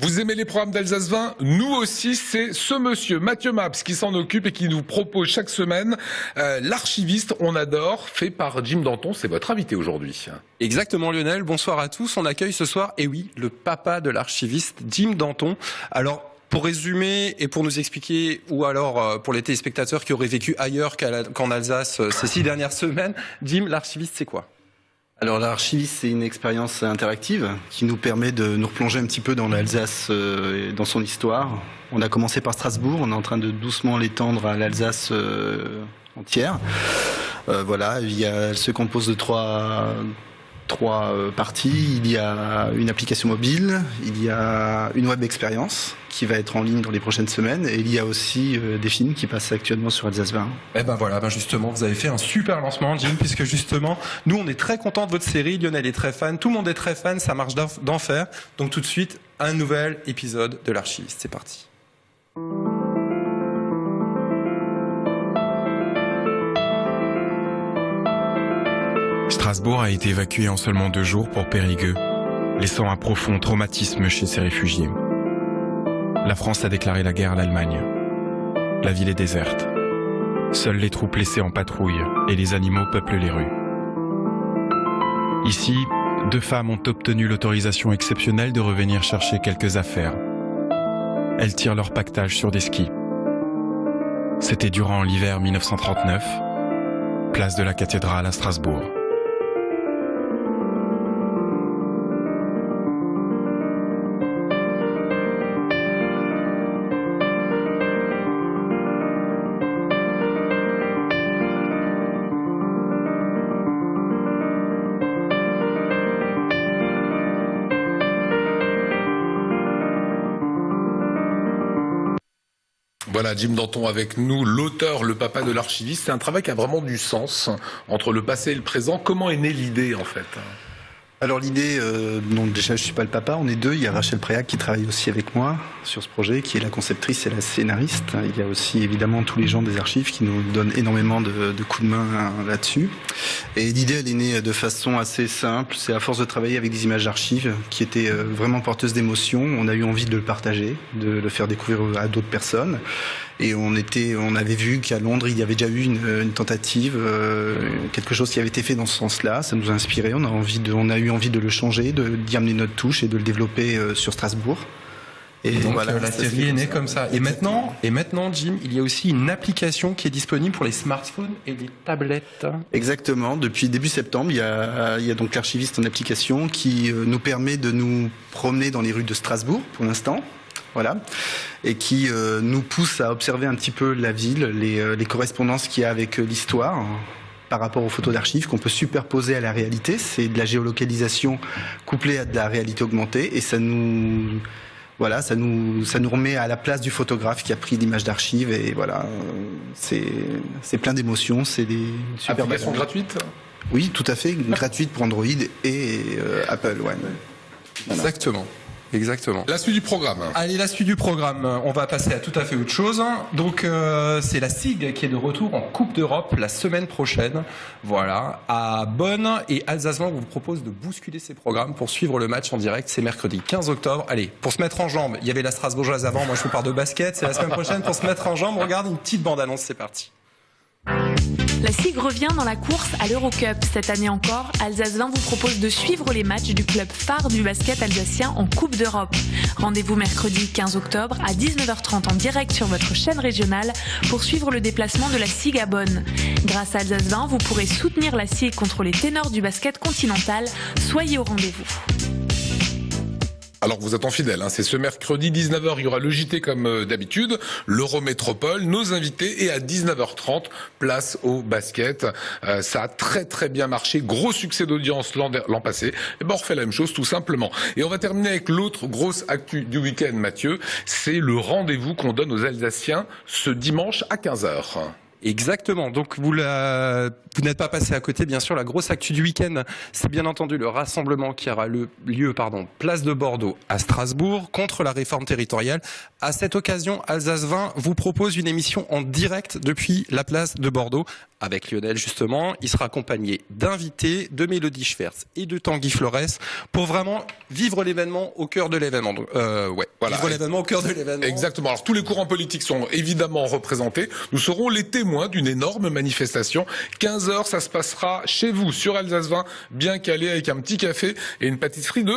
Vous aimez les programmes d'Alsace 20 ? Nous aussi, c'est ce monsieur, Mathieu Maps, qui s'en occupe et qui nous propose chaque semaine l'archiviste, on adore, fait par Jim Danton. C'est votre invité aujourd'hui. Exactement Lionel, bonsoir à tous. On accueille ce soir, et oui, le papa de l'archiviste, Jim Danton. Alors, pour résumer et pour nous expliquer, ou alors pour les téléspectateurs qui auraient vécu ailleurs qu'en Alsace ces 6 dernières semaines, Jim, l'archiviste, c'est quoi ? Alors l'archiviste, c'est une expérience interactive qui nous permet de nous replonger un petit peu dans l'Alsace et dans son histoire. On a commencé par Strasbourg, on est en train de doucement l'étendre à l'Alsace entière. Voilà, elle se compose de trois parties. Il y a une application mobile, il y a une web expérience qui va être en ligne dans les prochaines semaines, et il y a aussi des films qui passent actuellement sur Alsace 20. Eh ben voilà, justement, vous avez fait un super lancement, Jim, puisque justement, nous on est très contents de votre série, Lionel est très fan, tout le monde est très fan, ça marche d'enfer. Donc tout de suite, un nouvel épisode de l'archiviste, c'est parti. Strasbourg a été évacué en seulement 2 jours pour Périgueux, laissant un profond traumatisme chez ses réfugiés. La France a déclaré la guerre à l'Allemagne. La ville est déserte. Seules les troupes laissées en patrouille et les animaux peuplent les rues. Ici, 2 femmes ont obtenu l'autorisation exceptionnelle de revenir chercher quelques affaires. Elles tirent leur pactage sur des skis. C'était durant l'hiver 1939, place de la Cathédrale à Strasbourg. Voilà, Jim Danton avec nous, l'auteur, le papa de l'archiviste. C'est un travail qui a vraiment du sens entre le passé et le présent. Comment est née l'idée, en fait ? Alors l'idée, donc déjà je suis pas le papa, on est 2. Il y a Rachel Préac qui travaille aussi avec moi sur ce projet, qui est la conceptrice et la scénariste. Il y a aussi évidemment tous les gens des archives qui nous donnent énormément de coups de main là-dessus. Et l'idée, elle est née de façon assez simple. C'est à force de travailler avec des images d'archives qui étaient vraiment porteuses d'émotions. On a eu envie de le partager, de le faire découvrir à d'autres personnes. Et on avait vu qu'à Londres, il y avait déjà eu une tentative, quelque chose qui avait été fait dans ce sens-là. Ça nous a inspiré. On a eu envie de le changer, d'y amener notre touche et de le développer sur Strasbourg. Et donc voilà, la série est née comme ça. Et maintenant, Jim, il y a aussi une application qui est disponible pour les smartphones et les tablettes. Exactement. Depuis début septembre, il y a donc l'archiviste en application qui nous permet de nous promener dans les rues de Strasbourg pour l'instant. Voilà, et qui nous pousse à observer un petit peu la ville, les correspondances qu'il y a avec l'histoire par rapport aux photos d'archives qu'on peut superposer à la réalité. C'est de la géolocalisation couplée à de la réalité augmentée, et ça nous remet à la place du photographe qui a pris l'image d'archives, et voilà, c'est plein d'émotions, c'est des super applications gratuites. Oui, tout à fait, gratuite pour Android et Apple, ouais. Voilà. Exactement. La suite du programme. Allez, la suite du programme. On va passer à tout à fait autre chose. Donc, c'est la SIG qui est de retour en Coupe d'Europe la semaine prochaine. Voilà. À Bonn et Alsace 20, on vous propose de bousculer ces programmes pour suivre le match en direct. C'est mercredi 15 octobre. Allez, pour se mettre en jambes, il y avait la Strasbourgeoise avant. Moi, je vous parle de basket. C'est la semaine prochaine. Pour se mettre en jambes, regarde une petite bande-annonce. C'est parti. La SIG revient dans la course à l'Eurocup. Cette année encore, Alsace 20 vous propose de suivre les matchs du club phare du basket alsacien en Coupe d'Europe. Rendez-vous mercredi 15 octobre à 19h30 en direct sur votre chaîne régionale pour suivre le déplacement de la SIG à Bonn. Grâce à Alsace 20, vous pourrez soutenir la SIG contre les ténors du basket continental. Soyez au rendez-vous. Alors vous êtes en fidèle, c'est ce mercredi 19h, il y aura le JT comme d'habitude, l'Eurométropole, nos invités, et à 19h30, place au basket. Ça a très très bien marché, gros succès d'audience l'an passé, et on refait la même chose tout simplement. Et on va terminer avec l'autre grosse actu du week-end, Mathieu, c'est le rendez-vous qu'on donne aux Alsaciens ce dimanche à 15h. Exactement. Donc vous n'êtes pas passé à côté, bien sûr. La grosse actu du week-end, c'est bien entendu le rassemblement qui aura lieu, place de Bordeaux à Strasbourg contre la réforme territoriale. À cette occasion, Alsace 20 vous propose une émission en direct depuis la place de Bordeaux avec Lionel justement. Il sera accompagné d'invités, de Mélodie Schwertz et de Tanguy Flores pour vraiment vivre l'événement au cœur de l'événement. Voilà. Vivre l'événement au cœur de l'événement. Exactement. Alors tous les courants politiques sont évidemment représentés. Nous serons les témoins d'une énorme manifestation. 15h, ça se passera chez vous sur Alsace 20, bien calé avec un petit café et une pâtisserie de